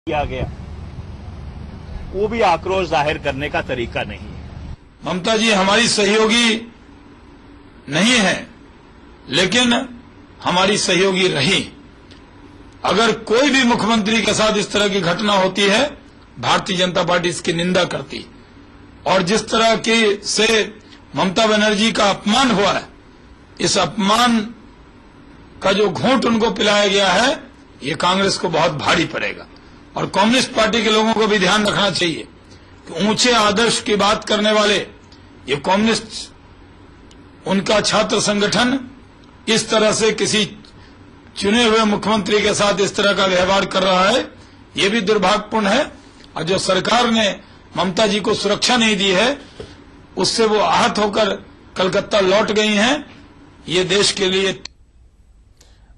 किया गया, वो भी आक्रोश जाहिर करने का तरीका नहीं है। ममता जी हमारी सहयोगी नहीं है, लेकिन हमारी सहयोगी रही। अगर कोई भी मुख्यमंत्री के साथ इस तरह की घटना होती है, भारतीय जनता पार्टी इसकी निंदा करती। और जिस तरह की से ममता बनर्जी का अपमान हुआ है, इस अपमान का जो घूंट उनको पिलाया गया है, ये कांग्रेस को बहुत भारी पड़ेगा। और कम्युनिस्ट पार्टी के लोगों को भी ध्यान रखना चाहिए कि ऊंचे आदर्श की बात करने वाले ये कम्युनिस्ट, उनका छात्र संगठन इस तरह से किसी चुने हुए मुख्यमंत्री के साथ इस तरह का व्यवहार कर रहा है, ये भी दुर्भाग्यपूर्ण है। और जो सरकार ने ममता जी को सुरक्षा नहीं दी है, उससे वो आहत होकर कलकत्ता लौट गई हैं, ये देश के लिए।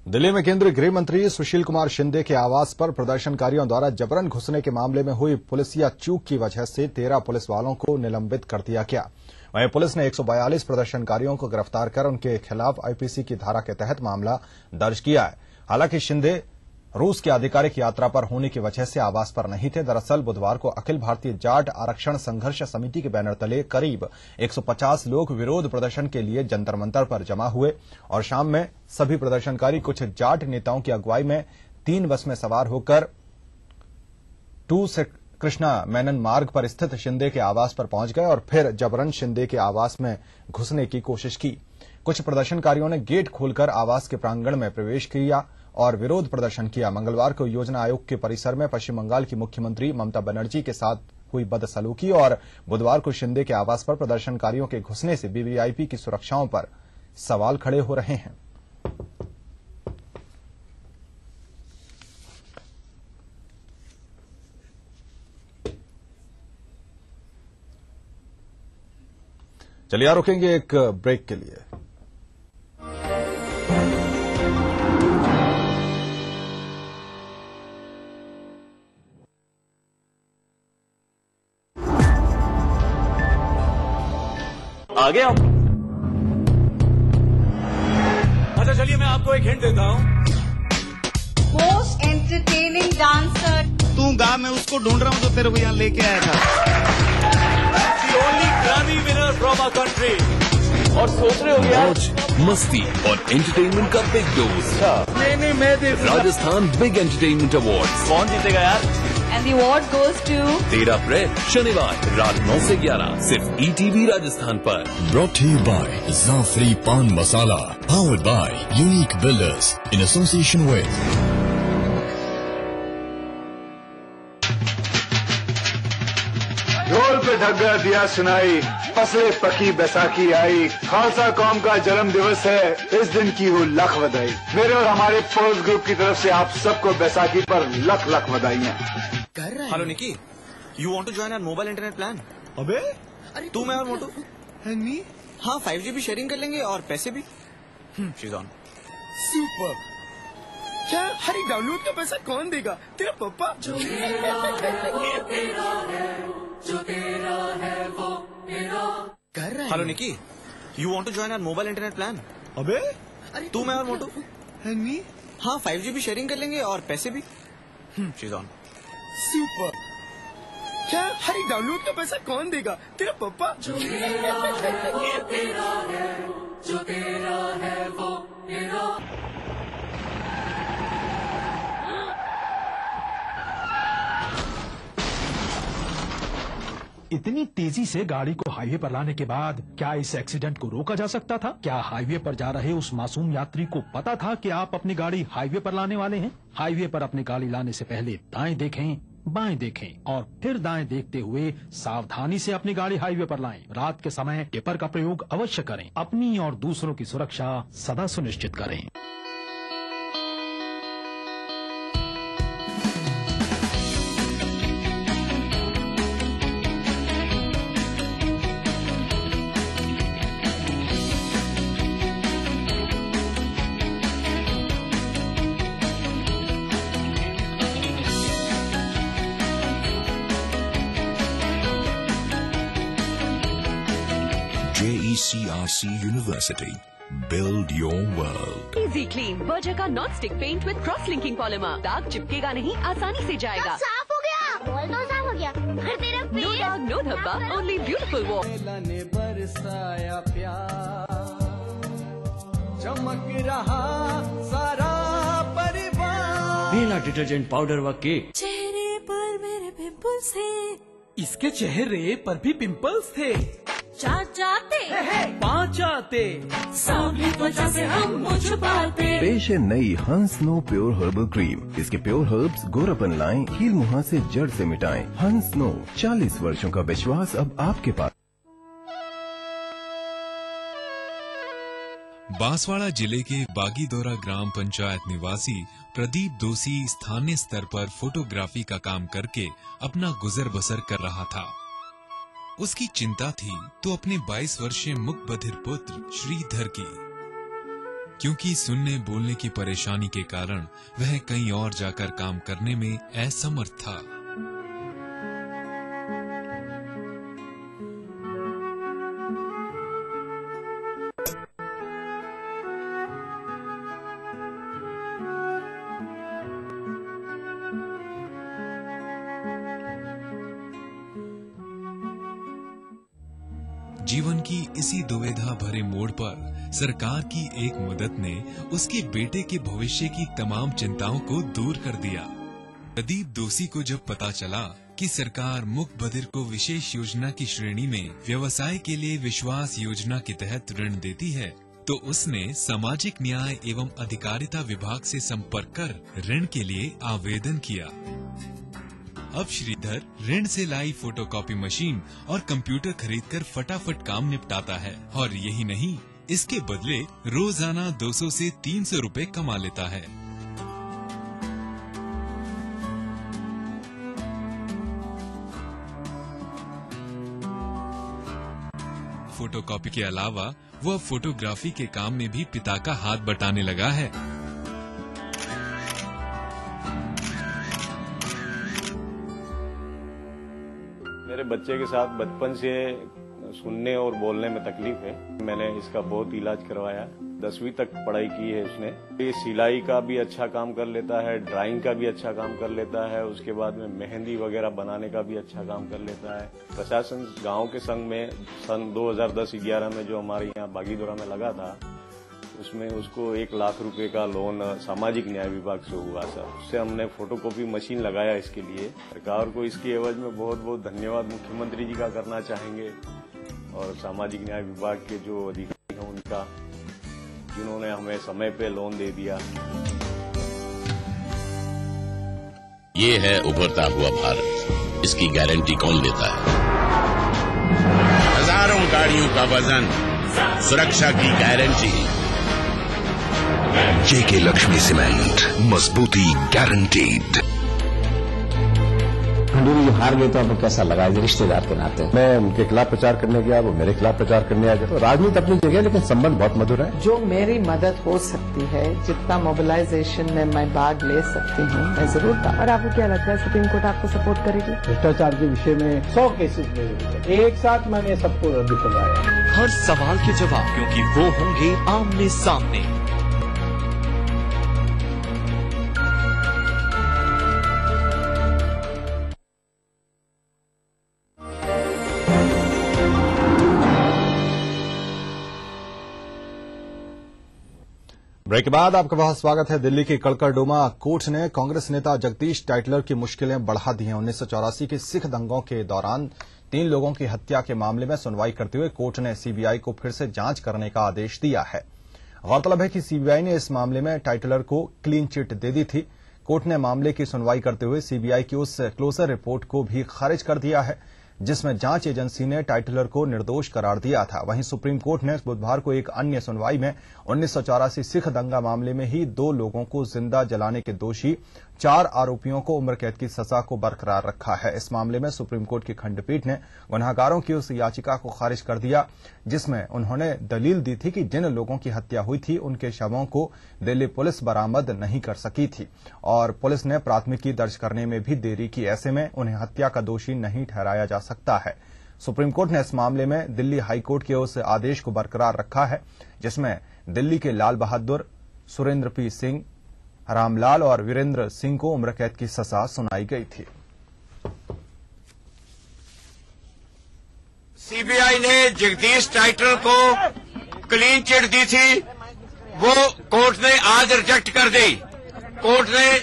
दिल्ली में केंद्रीय गृह मंत्री सुशील कुमार शिंदे के आवास पर प्रदर्शनकारियों द्वारा जबरन घुसने के मामले में हुई पुलिसिया चूक की वजह से 13 पुलिस वालों को निलंबित कर दिया गया। वहीं पुलिस ने 142 प्रदर्शनकारियों को गिरफ्तार कर उनके खिलाफ आईपीसी की धारा के तहत मामला दर्ज किया है। हालांकि शिंदे रूस की आधिकारिक यात्रा पर होने की वजह से आवास पर नहीं थे। दरअसल बुधवार को अखिल भारतीय जाट आरक्षण संघर्ष समिति के बैनर तले करीब 150 लोग विरोध प्रदर्शन के लिए जंतर मंतर पर जमा हुए और शाम में सभी प्रदर्शनकारी कुछ जाट नेताओं की अगुवाई में 3 बस में सवार होकर 2 कृष्णा मेनन मार्ग पर स्थित शिंदे के आवास पर पहुंच गए और फिर जबरन शिंदे के आवास में घुसने की कोशिश की। कुछ प्रदर्शनकारियों ने गेट खोलकर आवास के प्रांगण में प्रवेश किया और विरोध प्रदर्शन किया। मंगलवार को योजना आयोग के परिसर में पश्चिम बंगाल की मुख्यमंत्री ममता बनर्जी के साथ हुई बदसलूकी और बुधवार को शिंदे के आवास पर प्रदर्शनकारियों के घुसने से वीवीआईपी की सुरक्षाओं पर सवाल खड़े हो रहे हैं। चलिए रुकेंगे एक ब्रेक के लिए। आ गया। अच्छा चलिए मैं आपको एक हिंट देता हूँ। Most entertaining dancer. तू गा, मैं उसको ढूंढ रहा हूँ जो तेरे को यहाँ लेके आया था। The only Grammy winner from our country। और सोच रहे हो यार, मौज मस्ती और एंटरटेनमेंट का बिग डोज। नहीं मैं राजस्थान बिग एंटरटेनमेंट अवार्ड। कौन जीतेगा यार? And the award goes to 13 अप्रैल शनिवार रात 9 से 11 सिर्फ ईटीवी राजस्थान पर। Brought to you by Zafri Pan Masala, powered by Unique Builders in association with ढोल पे ढक गया दिया सुनाई, फसले पकी बैसाखी आई। खालसा कौम का जन्म दिवस है, इस दिन की हो लख बधाई। मेरे और हमारे फोर्स ग्रुप की तरफ से आप सबको बैसाखी पर लख लख बधाइयाँ। Hello Nikki, you want to join our mobile internet plan? अबे तू मैं और मोटू एंड मी। हाँ 5G भी शेयरिंग कर लेंगे और पैसे भी। She is on. सुपर। क्या हर एक डाउनलोड का पैसा कौन देगा? तेरा पापा। Hello Nikki, you want to join our mobile internet plan? अबे तू मैं और मोटू एंड मी। हाँ 5G भी शेयरिंग कर लेंगे और पैसे भी। She is on. सुपर। क्या हर एक डाउनलोड का पैसा कौन देगा? तेरा पापा। इतनी तेजी से गाड़ी को हाईवे पर लाने के बाद क्या इस एक्सीडेंट को रोका जा सकता था? क्या हाईवे पर जा रहे उस मासूम यात्री को पता था कि आप अपनी गाड़ी हाईवे पर लाने वाले हैं? हाईवे पर अपनी गाड़ी लाने से पहले दाएं देखें, बाएं देखें और फिर दाएं देखते हुए सावधानी से अपनी गाड़ी हाईवे पर लाएं। रात के समय टिपर का प्रयोग अवश्य करें। अपनी और दूसरों की सुरक्षा सदा सुनिश्चित करें। JECRC University. Build your world. Easy Clean, Berger का non stick paint with cross linking polymer. दाग चिपकेगा नहीं, आसानी से जाएगा। मॉल तो साफ हो गया, घर तेरा No dog, no dhaba, only beautiful walk. ने बरसाया प्यार, चमक रहा सारा परिवार। बेला डिटर्जेंट पाउडर व केक। चेहरे पर मेरे पिंपल्स थे, इसके चेहरे पर भी पिंपल्स थे। 4 जाते 5 आते, सांवली त्वचा से हम मुझ छुपाते। पेश है नई हंस नो प्योर हर्बल क्रीम। इसके प्योर हर्ब्स गोरापन लाएं, कील मुहां से जड़ से मिटाएं। हंस नो, 40 वर्षों का विश्वास अब आपके पास। बांसवाड़ा जिले के बागीदोरा ग्राम पंचायत निवासी प्रदीप दोषी स्थानीय स्तर पर फोटोग्राफी का काम करके अपना गुजर बसर कर रहा था। उसकी चिंता थी तो अपने 22 वर्षीय मुक बधिर पुत्र श्रीधर की, क्योंकि सुनने बोलने की परेशानी के कारण वह कहीं और जाकर काम करने में असमर्थ था। जीवन की इसी दुविधा भरे मोड़ पर सरकार की एक मदद ने उसके बेटे के भविष्य की तमाम चिंताओं को दूर कर दिया। प्रदीप दोषी को जब पता चला कि सरकार मुक बधिर को विशेष योजना की श्रेणी में व्यवसाय के लिए विश्वास योजना के तहत ऋण देती है, तो उसने सामाजिक न्याय एवं अधिकारिता विभाग से संपर्क कर ऋण के लिए आवेदन किया। अब श्रीधर ऋण से लाई फोटोकॉपी मशीन और कंप्यूटर खरीदकर फटाफट काम निपटाता है, और यही नहीं, इसके बदले रोजाना 200 से 300 रुपए कमा लेता है। फोटोकॉपी के अलावा वह फोटोग्राफी के काम में भी पिता का हाथ बटाने लगा है। मेरे बच्चे के साथ बचपन से सुनने और बोलने में तकलीफ है। मैंने इसका बहुत इलाज करवाया। 10वीं तक पढ़ाई की है उसने। ये सिलाई का भी अच्छा काम कर लेता है, ड्राइंग का भी अच्छा काम कर लेता है, उसके बाद में मेहंदी वगैरह बनाने का भी अच्छा काम कर लेता है। प्रशासन गांव के संग में सन 2010-11 में जो हमारे यहाँ बागीदोरा में लगा था, उसमें उसको 1 लाख रुपए का लोन सामाजिक न्याय विभाग से हुआ सर। उससे हमने फोटोकॉपी मशीन लगाया इसके लिए। सरकार को इसकी एवज में बहुत बहुत धन्यवाद मुख्यमंत्री जी का करना चाहेंगे, और सामाजिक न्याय विभाग के जो अधिकारी हैं उनका, जिन्होंने हमें समय पे लोन दे दिया। ये है उभरता हुआ भारत। इसकी गारंटी कौन लेता है? हजारों गाड़ियों का वजन, सुरक्षा की गारंटी। जेके लक्ष्मी सीमेंट, मजबूती गारंटीड। खंडूरी जो हार गए तो आपको कैसा लगा रिश्तेदार के नाते? मैं उनके खिलाफ प्रचार करने गया, वो मेरे खिलाफ प्रचार करने आ गए। तो राजनीति अपनी जगह, लेकिन संबंध बहुत मधुर है। जो मेरी मदद हो सकती है, जितना मोबिलाइजेशन में मैं भाग ले सकती हूँ, मैं जरूर। और आपको क्या लगता है सुप्रीम कोर्ट आपको सपोर्ट करेगी? भ्रष्टाचार के विषय में 100 केसेस में एक साथ मैंने सबको रद्द करवाया। हर सवाल के जवाब, क्योंकि वो होंगे आमने सामने। ब्रेक के बाद आपका बहुत स्वागत है। दिल्ली की कड़कड़डोमा कोर्ट ने कांग्रेस नेता जगदीश टाइटलर की मुश्किलें बढ़ा दी हैं। 1984 के सिख दंगों के दौरान 3 लोगों की हत्या के मामले में सुनवाई करते हुए कोर्ट ने सीबीआई को फिर से जांच करने का आदेश दिया है। गौरतलब है कि सीबीआई ने इस मामले में टाइटलर को क्लीन चिट दे दी थी। कोर्ट ने मामले की सुनवाई करते हुए सीबीआई की उस क्लोजर रिपोर्ट को भी खारिज कर दिया है, जिसमें जांच एजेंसी ने टाइटलर को निर्दोष करार दिया था। वहीं सुप्रीम कोर्ट ने बुधवार को एक अन्य सुनवाई में 1984 सिख दंगा मामले में ही 2 लोगों को जिंदा जलाने के दोषी 4 आरोपियों को उम्र कैद की सजा को बरकरार रखा है। इस मामले में सुप्रीम कोर्ट की खंडपीठ ने गुनहगारों की उस याचिका को खारिज कर दिया, जिसमें उन्होंने दलील दी थी कि जिन लोगों की हत्या हुई थी उनके शवों को दिल्ली पुलिस बरामद नहीं कर सकी थी और पुलिस ने प्राथमिकी दर्ज करने में भी देरी की। ऐसे में उन्हें हत्या का दोषी नहीं ठहराया जा सकता है। सुप्रीम कोर्ट ने इस मामले में दिल्ली हाईकोर्ट के उस आदेश को बरकरार रखा है, जिसमें दिल्ली के लाल बहादुर, सुरेंद्र पी सिंह, रामलाल और वीरेंद्र सिंह को उम्र कैद की सजा सुनाई गई थी। सीबीआई ने जगदीश टाइटलर को क्लीन चिट दी थी, वो कोर्ट ने आज रिजेक्ट कर दी। कोर्ट ने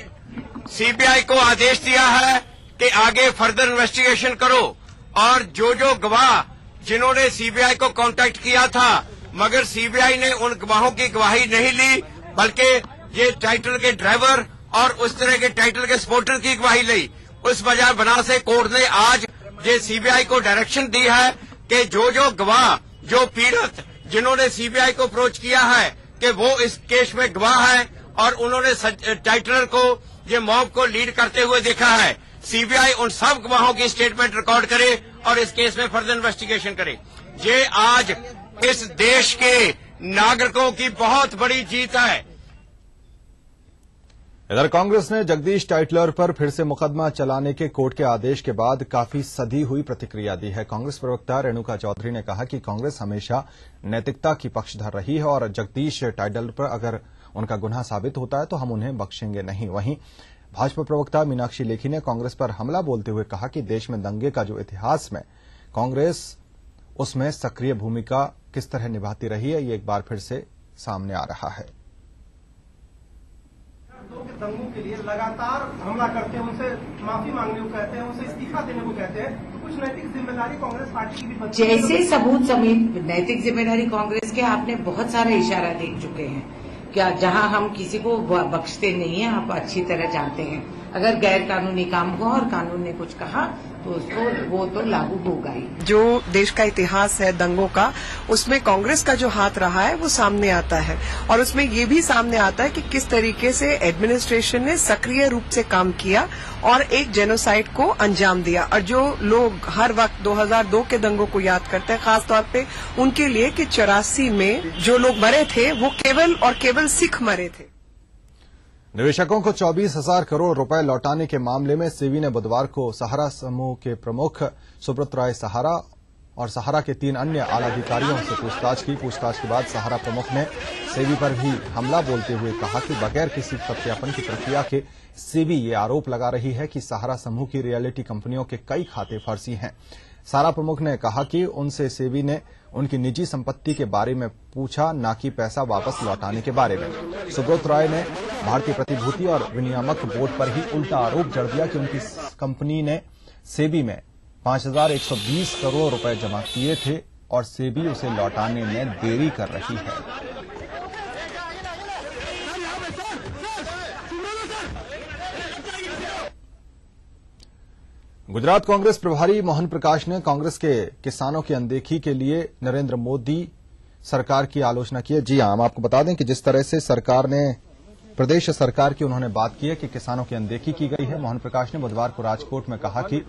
सीबीआई को आदेश दिया है कि आगे फर्दर इन्वेस्टिगेशन करो, और जो गवाह जिन्होंने सीबीआई को कांटेक्ट किया था मगर सीबीआई ने उन गवाहों की गवाही नहीं ली, बल्कि ये टाइटल के ड्राइवर और उस तरह के टाइटल के सपोर्टर की गवाही ली। उस वजह बना से कोर्ट ने आज ये सीबीआई को डायरेक्शन दी है कि जो गवाह, जो पीड़ित जिन्होंने सीबीआई को अप्रोच किया है कि वो इस केस में गवाह है और उन्होंने टाइटलर को, ये मॉब को लीड करते हुए देखा है, सीबीआई उन सब गवाहों की स्टेटमेंट रिकॉर्ड करे और इस केस में फर्दर इन्वेस्टिगेशन करे। ये आज इस देश के नागरिकों की बहुत बड़ी जीत है। इधर कांग्रेस ने जगदीश टाइटलर पर फिर से मुकदमा चलाने के कोर्ट के आदेश के बाद काफी सधी हुई प्रतिक्रिया दी है। कांग्रेस प्रवक्ता रेणुका चौधरी ने कहा कि कांग्रेस हमेशा नैतिकता की पक्षधर रही है और जगदीश टाइटलर पर अगर उनका गुनाह साबित होता है तो हम उन्हें बख्शेंगे नहीं। वहीं भाजपा प्रवक्ता मीनाक्षी लेखी ने कांग्रेस पर हमला बोलते हुए कहा कि देश में दंगे का जो इतिहास में कांग्रेस उसमें सक्रिय भूमिका किस तरह निभाती रही है, ये एक बार फिर से सामने आ रहा है। दंगों के लिए लगातार हमला करते हैं, उनसे माफी मांगने को कहते हैं, उनसे इस्तीफा देने को कहते हैं, तो कुछ नैतिक जिम्मेदारी कांग्रेस पार्टी की भी बनती है। जैसे सबूत समेत नैतिक जिम्मेदारी कांग्रेस के आपने बहुत सारे इशारा देख चुके हैं, क्या जहां हम किसी को बख्शते नहीं है, आप अच्छी तरह जानते हैं। अगर गैर कानूनी काम हुआ और कानून ने कुछ कहा तो उसको वो तो लागू होगा ही। जो देश का इतिहास है दंगों का, उसमें कांग्रेस का जो हाथ रहा है वो सामने आता है, और उसमें ये भी सामने आता है कि किस तरीके से एडमिनिस्ट्रेशन ने सक्रिय रूप से काम किया और एक जेनोसाइड को अंजाम दिया। और जो लोग हर वक्त 2002 के दंगों को याद करते हैं, खासतौर पे उनके लिए कि 84 में जो लोग मरे थे वो केवल और केवल सिख मरे थे। निवेशकों को 24,000 करोड़ रुपए लौटाने के मामले में सेबी ने बुधवार को सहारा समूह के प्रमुख सुब्रत राय सहारा और सहारा के 3 अन्य आला अधिकारियों से पूछताछ की। पूछताछ के बाद सहारा प्रमुख ने सेबी पर भी हमला बोलते हुए कहा कि बगैर किसी सत्यापन की प्रक्रिया के सेबी ये आरोप लगा रही है कि सहारा समूह की रियलिटी कंपनियों के कई खाते फर्जी हैं। सहारा प्रमुख ने कहा कि उनसे सेबी ने उनकी निजी संपत्ति के बारे में पूछा, न कि पैसा वापस लौटाने के बारे में। सुब्रत राय ने भारतीय प्रतिभूति और विनियामक बोर्ड पर ही उल्टा आरोप जड़ दिया कि उनकी कंपनी ने सेबी में 5,120 करोड़ रुपए जमा किए थे और सेबी उसे लौटाने में देरी कर रही है। गुजरात कांग्रेस प्रभारी मोहन प्रकाश ने कांग्रेस के किसानों की अनदेखी के लिए नरेंद्र मोदी सरकार की आलोचना की है। जी हां, हम आपको बता दें कि जिस तरह से सरकार ने, प्रदेश सरकार की उन्होंने बात की है कि किसानों की अनदेखी की गई है। मोहन प्रकाश ने बुधवार को राजकोट में कहा कि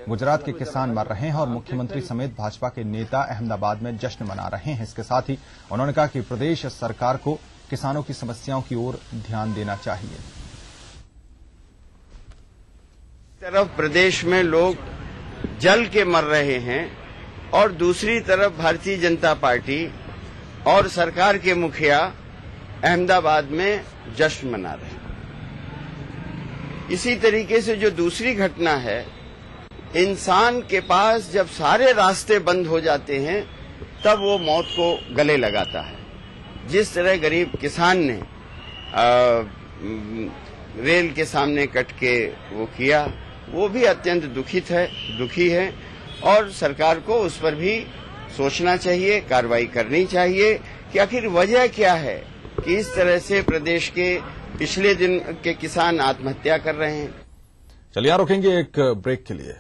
गुजरात के किसान मर रहे हैं और मुख्यमंत्री समेत भाजपा के नेता अहमदाबाद में जश्न मना रहे हैं। इसके साथ ही उन्होंने कहा कि प्रदेश सरकार को किसानों की समस्याओं की ओर ध्यान देना चाहिए। तरफ प्रदेश में लोग जल के मर रहे हैं और दूसरी तरफ भारतीय जनता पार्टी और सरकार के मुखिया अहमदाबाद में जश्न मना रहे हैं। इसी तरीके से जो दूसरी घटना है, इंसान के पास जब सारे रास्ते बंद हो जाते हैं तब वो मौत को गले लगाता है। जिस तरह गरीब किसान ने रेल के सामने कट के वो किया, वो भी अत्यंत दुखी है और सरकार को उस पर भी सोचना चाहिए, कार्रवाई करनी चाहिए कि आखिर वजह क्या है कि इस तरह से प्रदेश के पिछले दिन के किसान आत्महत्या कर रहे हैं। चलिए यहां रुकेंगे एक ब्रेक के लिए।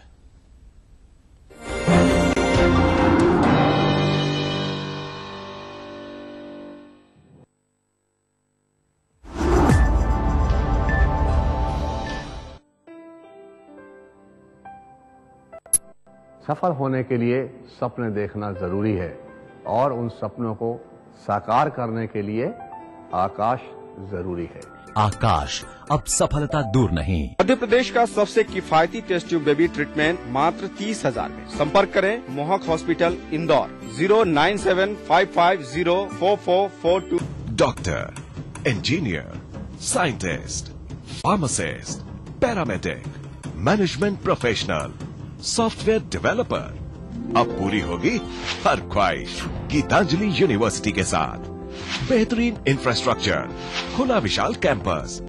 सफल होने के लिए सपने देखना जरूरी है और उन सपनों को साकार करने के लिए आकाश जरूरी है। आकाश, अब सफलता दूर नहीं। मध्य प्रदेश का सबसे किफायती टेस्ट ट्यूब बेबी ट्रीटमेंट मात्र 30,000 में। संपर्क करें मोहक hospital Indore 09755044442। Doctor, engineer, scientist, pharmacist, paramedic, management professional, software developer, अब पूरी होगी हर ख्वाहिश गीतांजलि यूनिवर्सिटी के साथ। बेहतरीन इंफ्रास्ट्रक्चर, खुला विशाल कैंपस,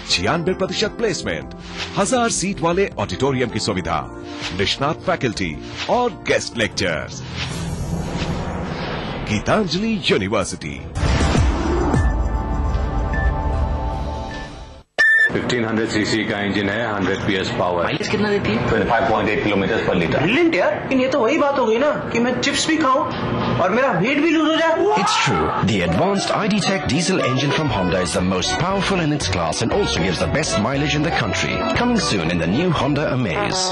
96% प्लेसमेंट, 1000 सीट वाले ऑडिटोरियम की सुविधा, निष्णात फैकल्टी और guest lectures. Geetanjali university. 1500 CC का इंजन है, 100 PS पावर। माइलेज कितना देती है? 25.8 किलोमीटर पर लीटर। ब्रिलियंट यार, लेकिन ये तो वही बात हो गई ना कि मैं चिप्स भी खाऊं और मेरा वेट भी लूज हो जाए। It's true. The advanced ID.Tech diesel engine from Honda is the most powerful in its class and also gives the best mileage in the country. Coming soon in the new Honda Amaze.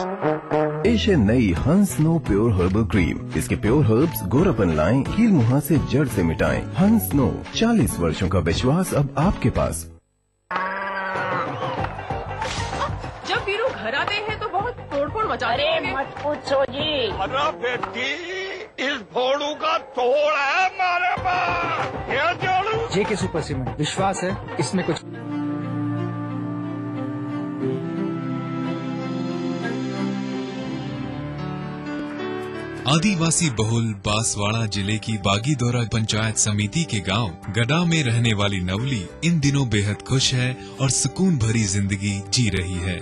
पेश है नई हंस no pure herbal cream. इसके pure herbs गोरापन लाएं, कील मुहा से जड़ से मिटाएं। हंस नो, 40 वर्षों का विश्वास अब आपके पास। जब वीरू घर आते हैं तो बहुत तोड़फोड़ मचाते हैं। अरे मत पूछो जी। अरे बेटी, इस भोड़ू का तोड़ है हमारे पास। क्या जोड़ू? जेके सुपर सीमेंट, विश्वास है इसमें कुछ। आदिवासी बहुल बांसवाड़ा जिले की बागीदौरा पंचायत समिति के गांव गडा में रहने वाली नवली इन दिनों बेहद खुश है और सुकून भरी जिंदगी जी रही है।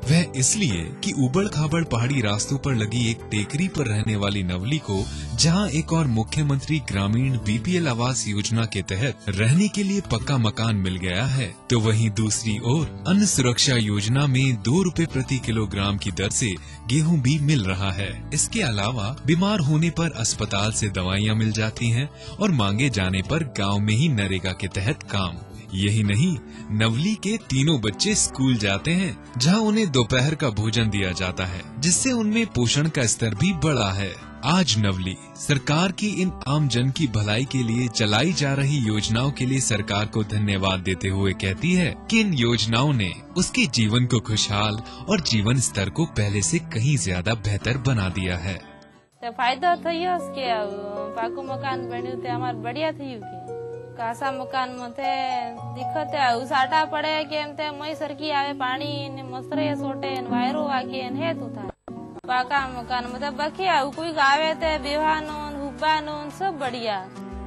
वह इसलिए कि उबड़ खाबड़ पहाड़ी रास्तों पर लगी एक टेकरी पर रहने वाली नवली को जहां एक और मुख्यमंत्री ग्रामीण BPL आवास योजना के तहत रहने के लिए पक्का मकान मिल गया है, तो वहीं दूसरी ओर अन्न सुरक्षा योजना में 2 रुपए प्रति किलोग्राम की दर से गेहूं भी मिल रहा है। इसके अलावा बीमार होने पर अस्पताल से दवाइयां मिल जाती हैं और मांगे जाने पर गाँव में ही नरेगा के तहत काम। यही नहीं, नवली के तीनों बच्चे स्कूल जाते हैं जहां उन्हें दोपहर का भोजन दिया जाता है, जिससे उनमें पोषण का स्तर भी बढ़ा है। आज नवली सरकार की इन आम जन की भलाई के लिए चलाई जा रही योजनाओं के लिए सरकार को धन्यवाद देते हुए कहती है कि इन योजनाओं ने उसके जीवन को खुशहाल और जीवन स्तर को पहले से कहीं ज्यादा बेहतर बना दिया है। तो फायदा थयो उसके पाकू मकान बन्यु ते हमार बढ़िया थयो के कासा मकान मथे दिक्कत है उसाटा पड़े केम ते मई सरकी आवे पानी ने मसरे सोटे न वायरो आके हे तू था पाका मकान मतलब बाकी कोई गावे ते बेवानो हुब्बानो सब बढ़िया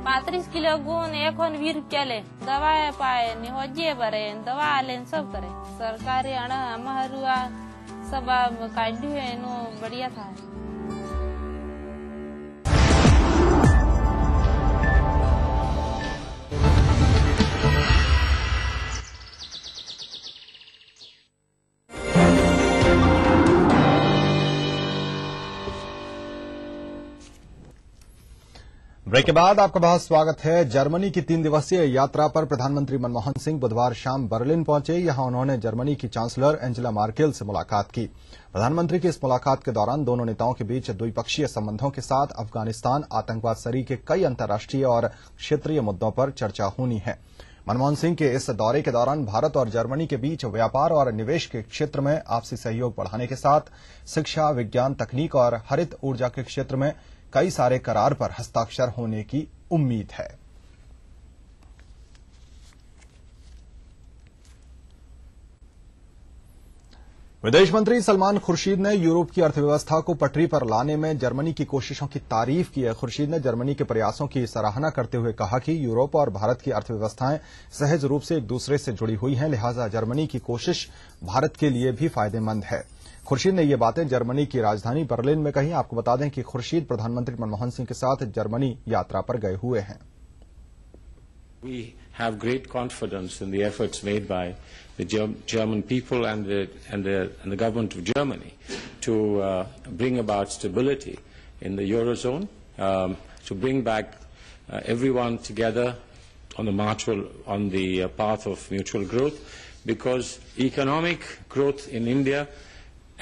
35 किलो गुण 1 रुपया ले दवा पाए नि होजे बरे दवा ले सब करे सरकारी अण हमारुआ सब काढ्यु है नो बढ़िया था। ब्रेक के बाद आपका बहुत स्वागत है। जर्मनी की 3 दिवसीय यात्रा पर प्रधानमंत्री मनमोहन सिंह बुधवार शाम बर्लिन पहुंचे। यहां उन्होंने जर्मनी की चांसलर एंजेला मार्केल से मुलाकात की। प्रधानमंत्री की इस मुलाकात के दौरान दोनों नेताओं के बीच द्विपक्षीय संबंधों के साथ अफगानिस्तान, आतंकवाद सरी के कई अंतर्राष्ट्रीय और क्षेत्रीय मुद्दों पर चर्चा होनी है। मनमोहन सिंह के इस दौरे के दौरान भारत और जर्मनी के बीच व्यापार और निवेश के क्षेत्र में आपसी सहयोग बढ़ाने के साथ शिक्षा, विज्ञान, तकनीक और हरित ऊर्जा के क्षेत्र में कई सारे करार पर हस्ताक्षर होने की उम्मीद है। विदेश मंत्री सलमान खुर्शीद ने यूरोप की अर्थव्यवस्था को पटरी पर लाने में जर्मनी की कोशिशों की तारीफ की है। खुर्शीद ने जर्मनी के प्रयासों की सराहना करते हुए कहा कि यूरोप और भारत की अर्थव्यवस्थाएं सहज रूप से एक दूसरे से जुड़ी हुई हैं, लिहाजा जर्मनी की कोशिश भारत के लिए भी फायदेमंद है। खुर्शीद ने ये बातें जर्मनी की राजधानी बर्लिन में कही। आपको बता दें कि खुर्शीद प्रधानमंत्री मनमोहन सिंह के साथ जर्मनी यात्रा पर गए हुए हैं। We have great confidence in the efforts made by the German people and the government of Germany to bring about stability in the Eurozone, to bring back everyone together on the path of mutual growth, because economic growth in India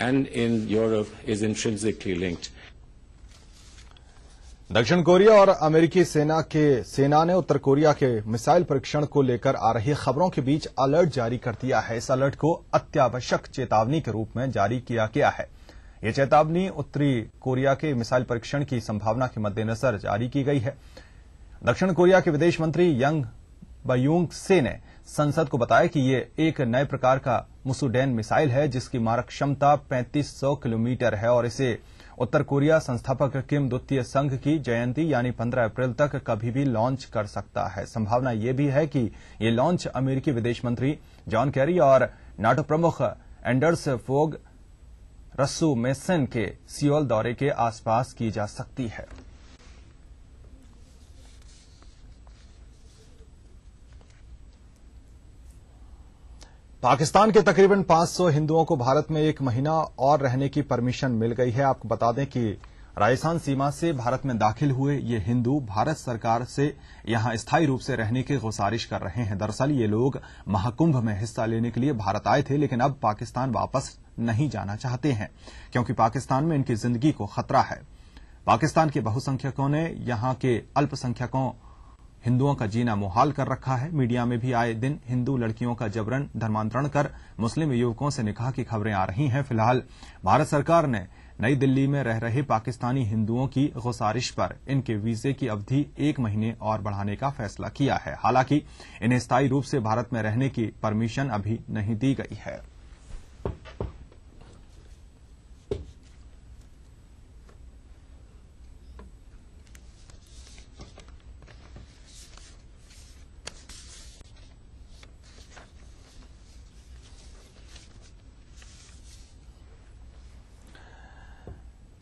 and in Europe is intrinsically linked. दक्षिण Korea और अमेरिकी सेना ने उत्तर Korea के missile परीक्षण को लेकर आ रही खबरों के बीच अलर्ट जारी कर दिया है। इस अलर्ट को अत्यावश्यक चेतावनी के रूप में जारी किया गया है। यह चेतावनी उत्तरी कोरिया के मिसाइल परीक्षण की संभावना के मद्देनजर जारी की गई है। दक्षिण कोरिया के विदेश मंत्री यंग बयूंग से ने संसद को बताया कि ये एक नए प्रकार का मुसुडेन मिसाइल है, जिसकी मारक क्षमता 3500 किलोमीटर है और इसे उत्तर कोरिया संस्थापक किम द्वितीय संघ की जयंती यानी 15 अप्रैल तक कभी भी लॉन्च कर सकता है। संभावना यह भी है कि ये लॉन्च अमेरिकी विदेश मंत्री जॉन कैरी और नाटो प्रमुख एंडर्स फोग रस्मुसेन के सियोल दौरे के आसपास की जा सकती है। पाकिस्तान के तकरीबन 500 हिंदुओं को भारत में 1 महीना और रहने की परमिशन मिल गई है। आपको बता दें कि राजस्थान सीमा से भारत में दाखिल हुए ये हिंदू भारत सरकार से यहां स्थायी रूप से रहने की गुजारिश कर रहे हैं। दरअसल ये लोग महाकुंभ में हिस्सा लेने के लिए भारत आए थे, लेकिन अब पाकिस्तान वापस नहीं जाना चाहते हैं क्योंकि पाकिस्तान में इनकी जिंदगी को खतरा है। पाकिस्तान के बहुसंख्यकों ने यहां के अल्पसंख्यकों हिंदुओं का जीना मुहाल कर रखा है। मीडिया में भी आए दिन हिंदू लड़कियों का जबरन धर्मांतरण कर मुस्लिम युवकों से निकाह की खबरें आ रही हैं। फिलहाल भारत सरकार ने नई दिल्ली में रह रहे पाकिस्तानी हिंदुओं की गुजारिश पर इनके वीजे की अवधि 1 महीने और बढ़ाने का फैसला किया है। हालांकि इन्हें स्थायी रूप से भारत में रहने की परमिशन अभी नहीं दी गई है।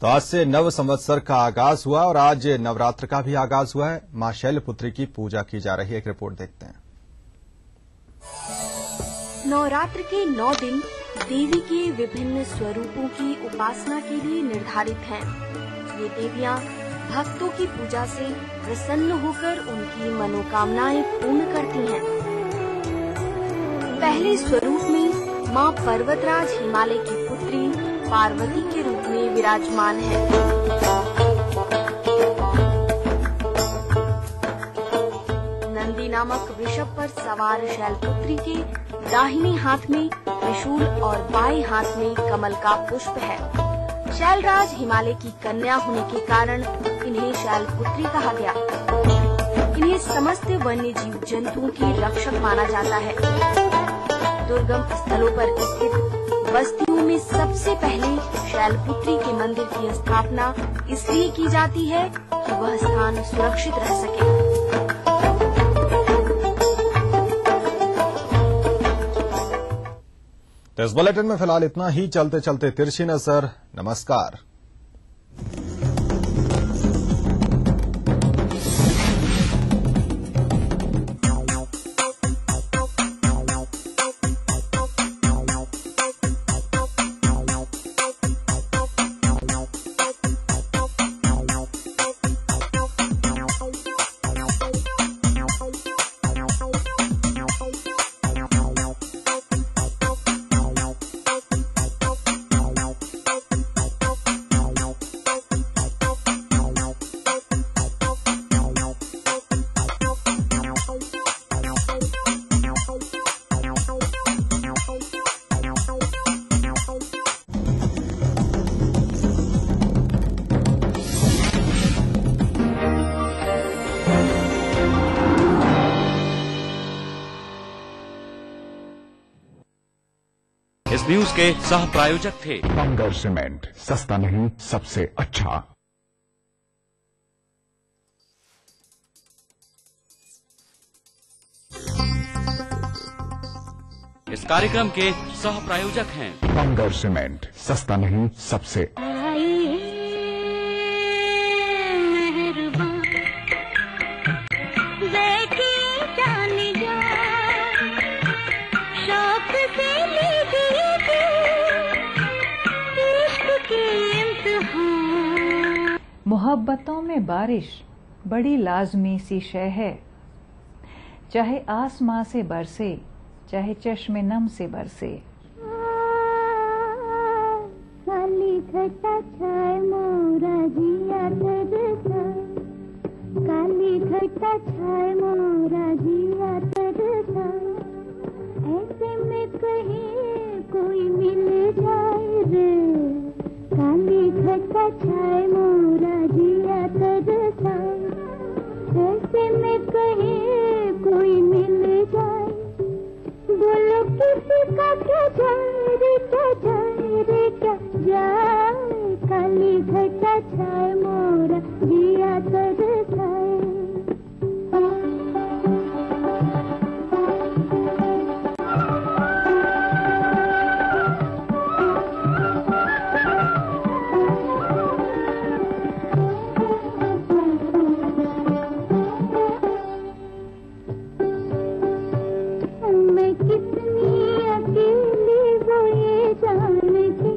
तो आज से नव संवत्सर का आगाज हुआ और आज नवरात्र का भी आगाज हुआ है। मां शैलपुत्री की पूजा की जा रही है। एक रिपोर्ट देखते हैं। नवरात्र के 9 दिन देवी के विभिन्न स्वरूपों की उपासना के लिए निर्धारित हैं। ये देवियां भक्तों की पूजा से प्रसन्न होकर उनकी मनोकामनाएं पूर्ण करती हैं। पहले स्वरूप में मां पर्वतराज हिमालय की पुत्री पार्वती के रूप में विराजमान है। नंदी नामक वृषभ पर सवार शैलपुत्री के दाहिने हाथ में त्रिशूल और बाएं हाथ में कमल का पुष्प है। शैलराज हिमालय की कन्या होने के कारण इन्हें शैलपुत्री कहा गया। इन्हें समस्त वन्य जीव जंतुओं की रक्षक माना जाता है। दुर्गम स्थलों पर स्थित बस्तियों में सबसे पहले शैलपुत्री के मंदिर की स्थापना इसलिए की जाती है कि वह स्थान सुरक्षित रह सके। तो इस बुलेटिन में फिलहाल इतना ही। चलते चलते तिरछी नजर। नमस्कार। इस न्यूज के सह प्रायोजक थे बंगर सीमेंट, सस्ता नहीं सबसे अच्छा। इस कार्यक्रम के सह प्रायोजक हैं बंगर सीमेंट, सस्ता नहीं सबसे। मोहब्बतों में बारिश बड़ी लाजमी सी शय है, चाहे आसमां से बरसे चाहे चश्मे नम से बरसे। काली घटा छाए मोरा जिया तरसा, काली घटा छाए मोरा जिया तरसा, ऐसे में कहीं कोई मिल जाए रे, काली घटा छाए मोरा जिया तरसा, ऐसे में कहीं कोई मिल जाए, बोलो किसका क्या जाए रे क्या जाए रे क्या जाए, काली घटा छाए मोरा जिया तरसाए। मैं कितनी अकेली वो ये जान के,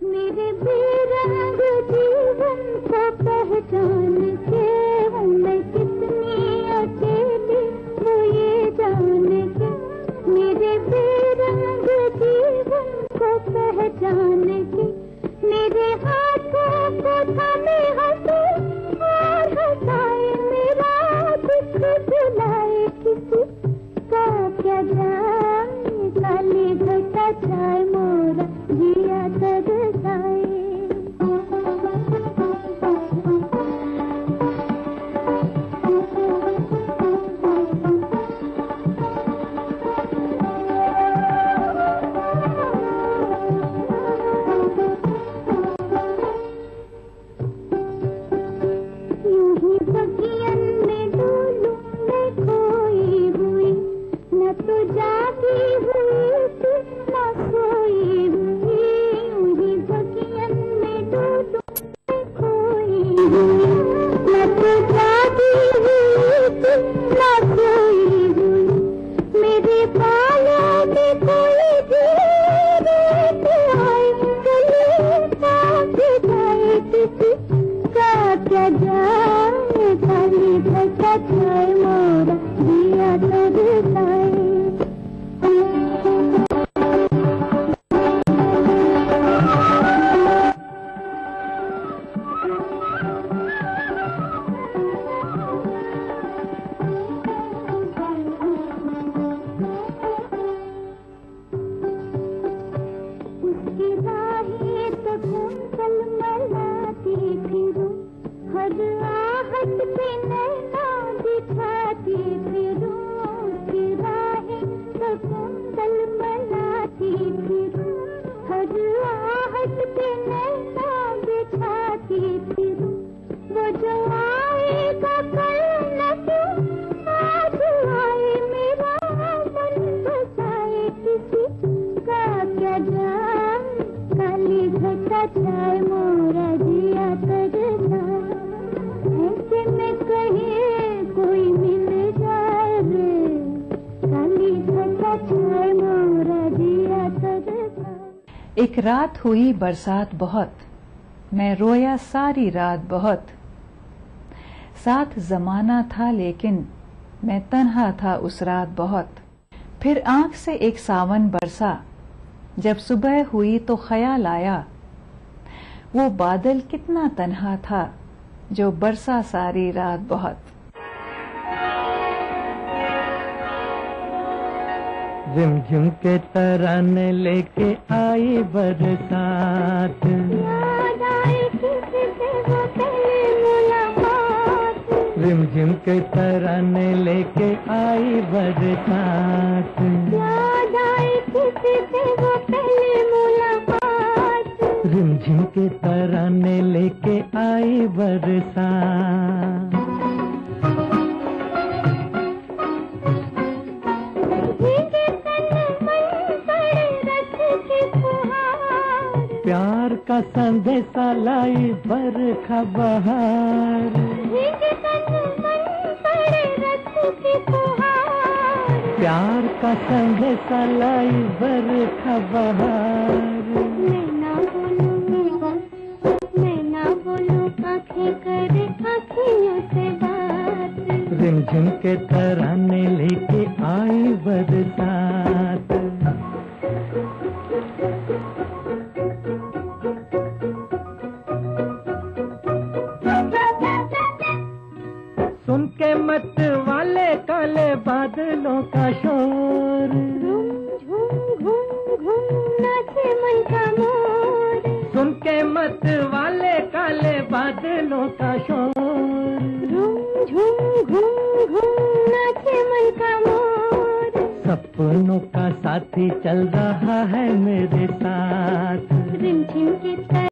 मेरे बेरंग जीवन को पहचान के। मैं कितनी अकेली वो ये जान के, मेरे बेरंग जीवन को पहचान के। मेरे हाथों को थामे हंसे और हंसाए, मेरा दुख भुलाए किसी का क्या जाए, काली घटा छाए मोरा जिया तरसाए। यूं ही बगियन में डोलूं मैं खोई हुई, न तो जागी हुई थी न सोई हुई। यूं ही बगियन में डोलूं मैं खोई हुई, न तो जागी हुई थी न सोई हुई। मेरे बालों में कोई रेत आए, गले काट जाए किसी का क्या जाए, काली घटा छाए मोरा जिया तरसाए। उसकी राहें तो घूमकर मलाती फिरूं, हर आहट पे नैना दिखाती फिरूं। उसकी राहें तो घूमकर मलाती फिरूं, हर आहट पे नैना दिखाती फिरूं। वो जो आएगा कल न क्यों आज आए, मेरा मन बसाए किसी का क्या जाए, काली घटा छाए मोरा जिया तरसाए। ऐसे में कहे कोई मिल जाए रे, काली घटा छाए मोरा जिया तरसाए। एक रात हुई बरसात बहुत, मैं रोया सारी रात बहुत। साथ जमाना था लेकिन मैं तन्हा था उस रात बहुत। फिर आंख से एक सावन बरसा, जब सुबह हुई तो ख्याल आया, वो बादल कितना तन्हा था जो बरसा सारी रात बहुत। झिमझिम के तराने लेके आई बरसात, झिमझिम के तराने लेके आई बरसात। झिमझिम के तराने लेके आई बरसात। प्यार का संदेशा लाई बरखा बहार। प्यार का संदेशा लाई बरखा बहार। मैं ना बोलूं आँखें करे आँखियों से बात। झिमझिम के तराने लेके आई बरसात। सुन के मत वाले काले बादलों का शोर। झूम घूम घूम नाचे मन का मोर। सुन के मत वाले काले बादलों का शोर। झूम घूम घूम नाचे मन का मोर। सब सपनों का साथी चल रहा है मेरे साथ। रिमझिम की